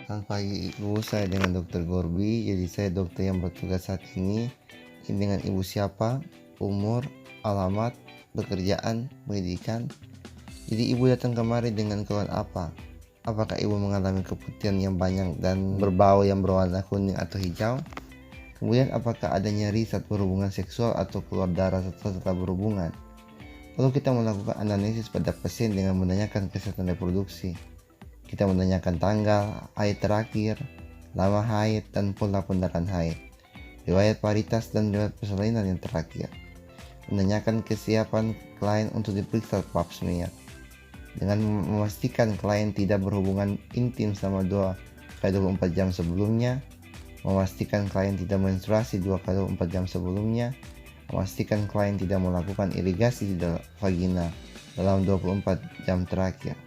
Selamat pagi Ibu, saya dengan Dokter Gorbi. Jadi saya dokter yang bertugas saat ini. Ini dengan Ibu siapa, umur, alamat, pekerjaan, pendidikan. Jadi Ibu datang kemari dengan keluhan apa? Apakah Ibu mengalami keputihan yang banyak dan berbau yang berwarna kuning atau hijau? Kemudian apakah ada nyeri saat berhubungan seksual atau keluar darah setelah berhubungan? Lalu kita melakukan analisis pada pasien dengan menanyakan kesehatan reproduksi. Kita menanyakan tanggal haid terakhir, lama haid, dan pola pendarahan haid, riwayat paritas dan riwayat persalinan yang terakhir. Menanyakan kesiapan klien untuk diperiksa pap smear. Dengan memastikan klien tidak berhubungan intim selama 2x24 jam sebelumnya, memastikan klien tidak menstruasi 2x24 jam sebelumnya, memastikan klien tidak melakukan irigasi di vagina dalam 24 jam terakhir.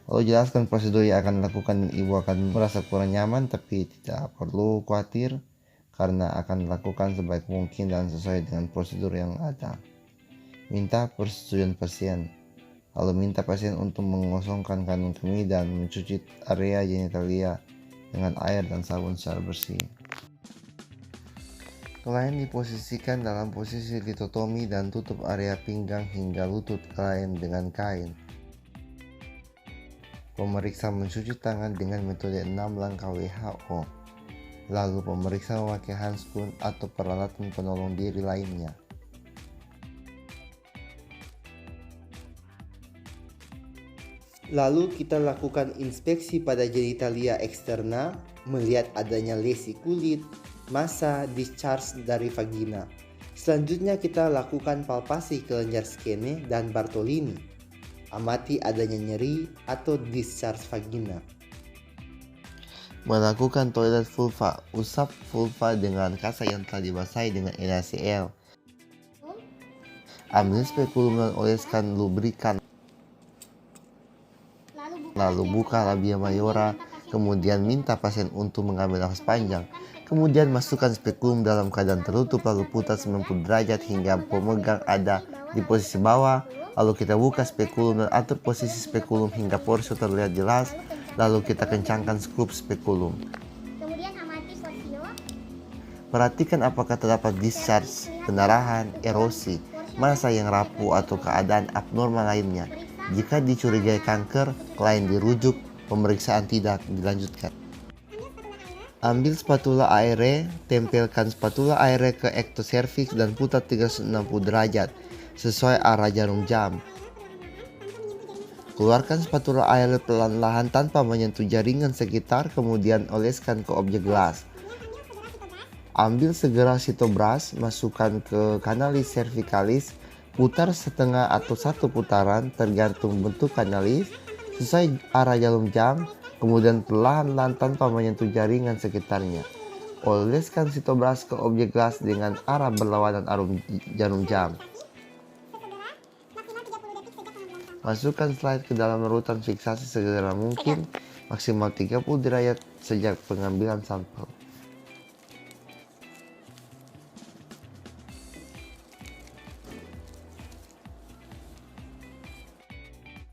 Lalu jelaskan prosedur yang akan dilakukan dan Ibu akan merasa kurang nyaman, tapi tidak perlu khawatir karena akan dilakukan sebaik mungkin dan sesuai dengan prosedur yang ada. Minta persetujuan pasien. Lalu minta pasien untuk mengosongkan kandung kemih dan mencuci area genitalia dengan air dan sabun secara bersih. Klien diposisikan dalam posisi litotomi dan tutup area pinggang hingga lutut klien dengan kain. Pemeriksa mencuci tangan dengan metode 6 langkah WHO. Lalu pemeriksa memakai handscoon atau peralatan penolong diri lainnya. Lalu kita lakukan inspeksi pada genitalia eksterna, melihat adanya lesi kulit, massa, discharge dari vagina. Selanjutnya kita lakukan palpasi kelenjar skene dan Bartolini. Amati adanya nyeri atau discharge vagina. Melakukan toilet vulva. Usap vulva dengan kasa yang telah dibasahi dengan NaCl. Ambil spekulum dan oleskan lubrikan. Lalu buka labia mayora. Kemudian minta pasien untuk mengambil nafas panjang. Kemudian masukkan spekulum dalam keadaan tertutup, lalu putar 90 derajat hingga pemegang ada di posisi bawah. Lalu kita buka spekulum dan atur posisi spekulum hingga porsi terlihat jelas. Lalu kita kencangkan skrup spekulum. Kemudian amati sosio. Perhatikan apakah terdapat discharge, pendarahan, erosi, massa yang rapuh atau keadaan abnormal lainnya. Jika dicurigai kanker, klien dirujuk, pemeriksaan tidak dilanjutkan. Ambil spatula aere, tempelkan spatula aere ke ektoservix dan putar 360 derajat sesuai arah jarum jam. Keluarkan spatula aere pelan-lahan tanpa menyentuh jaringan sekitar, kemudian oleskan ke objek gelas. Ambil segera sitobras, masukkan ke kanalis cervicalis, putar setengah atau satu putaran tergantung bentuk kanalis sesuai arah jarum jam, kemudian perlahan-lahan tanpa menyentuh jaringan sekitarnya. Oleskan sitobras ke objek gelas dengan arah berlawanan jarum jam. Masukkan slide ke dalam larutan fiksasi segera mungkin, maksimal 30 derajat sejak pengambilan sampel.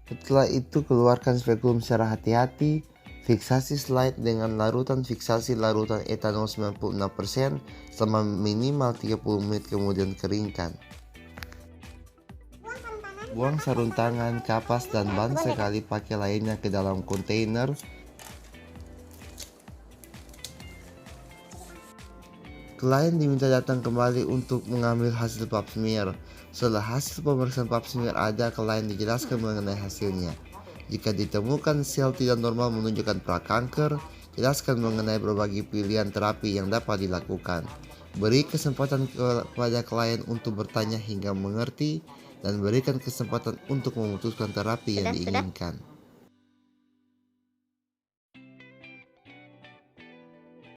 Setelah itu keluarkan spekulum secara hati-hati, fiksasi slide dengan larutan fiksasi larutan etanol 96% selama minimal 30 menit, kemudian keringkan. Buang sarung tangan, kapas, dan ban sekali pakai lainnya ke dalam kontainer. Klien diminta datang kembali untuk mengambil hasil pap smear. Setelah hasil pemeriksaan pap smear ada, klien dijelaskan mengenai hasilnya. Jika ditemukan sel tidak normal menunjukkan prakanker, jelaskan mengenai berbagai pilihan terapi yang dapat dilakukan. Beri kesempatan kepada klien untuk bertanya hingga mengerti, dan berikan kesempatan untuk memutuskan terapi yang diinginkan.